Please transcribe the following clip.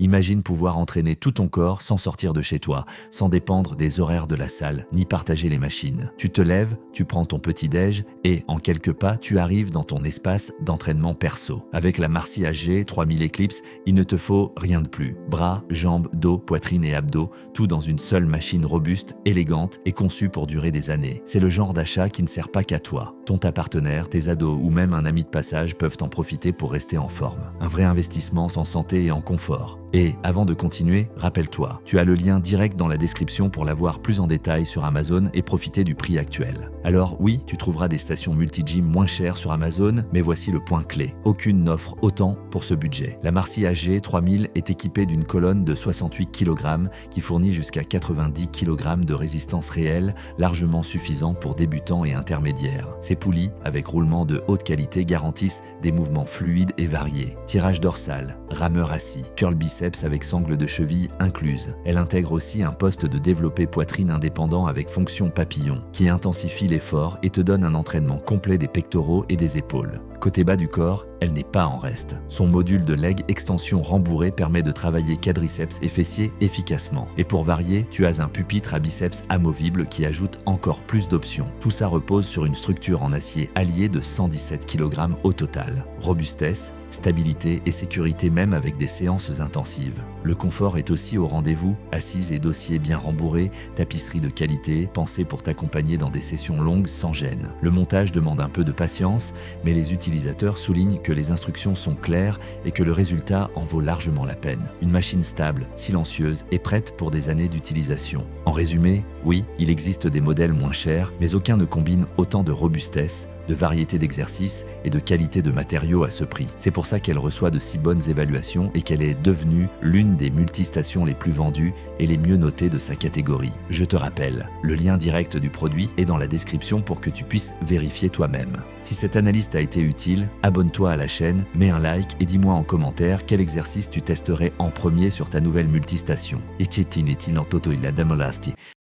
Imagine pouvoir entraîner tout ton corps sans sortir de chez toi, sans dépendre des horaires de la salle, ni partager les machines. Tu te lèves, tu prends ton petit-déj et, en quelques pas, tu arrives dans ton espace d'entraînement perso. Avec la Marcy HG 3000 Eclipse, il ne te faut rien de plus. Bras, jambes, dos, poitrine et abdos, tout dans une seule machine robuste, élégante et conçue pour durer des années. C'est le genre d'achat qui ne sert pas qu'à toi. Ta partenaire, tes ados ou même un ami de passage peuvent en profiter pour rester en forme. Un vrai investissement en santé et en confort. Et avant de continuer, rappelle-toi, tu as le lien direct dans la description pour la voir plus en détail sur Amazon et profiter du prix actuel. Alors oui, tu trouveras des stations multi-gym moins chères sur Amazon, mais voici le point clé. Aucune n'offre autant pour ce budget. La Marcy HG 3000 est équipée d'une colonne de 68 kg qui fournit jusqu'à 90 kg de résistance réelle, largement suffisant pour débutants et intermédiaires. Ces poulies, avec roulement de haute qualité, garantissent des mouvements fluides et variés. Tirage dorsal, rameur assis, curl biceps avec sangle de cheville incluse. Elle intègre aussi un poste de développé poitrine indépendant avec fonction papillon, qui intensifie l'effort et te donne un entraînement complet des pectoraux et des épaules. Côté bas du corps, elle n'est pas en reste. Son module de leg extension rembourré permet de travailler quadriceps et fessiers efficacement. Et pour varier, tu as un pupitre à biceps amovible qui ajoute encore plus d'options. Tout ça repose sur une structure en acier allié de 117 kg au total. Robustesse, stabilité et sécurité même avec des séances intensives. Le confort est aussi au rendez-vous, assises et dossiers bien rembourrés, tapisserie de qualité, pensée pour t'accompagner dans des sessions longues sans gêne. Le montage demande un peu de patience, mais les utilisateurs soulignent que les instructions sont claires et que le résultat en vaut largement la peine. Une machine stable, silencieuse et prête pour des années d'utilisation. En résumé, oui, il existe des modèles moins chers, mais aucun ne combine autant de robustesse, de variété d'exercices et de qualité de matériaux à ce prix. C'est pour ça qu'elle reçoit de si bonnes évaluations et qu'elle est devenue l'une des multistations les plus vendues et les mieux notées de sa catégorie. Je te rappelle, le lien direct du produit est dans la description pour que tu puisses vérifier toi-même. Si cette analyse t'a été utile, abonne-toi à la chaîne, mets un like et dis-moi en commentaire quel exercice tu testerais en premier sur ta nouvelle multistation.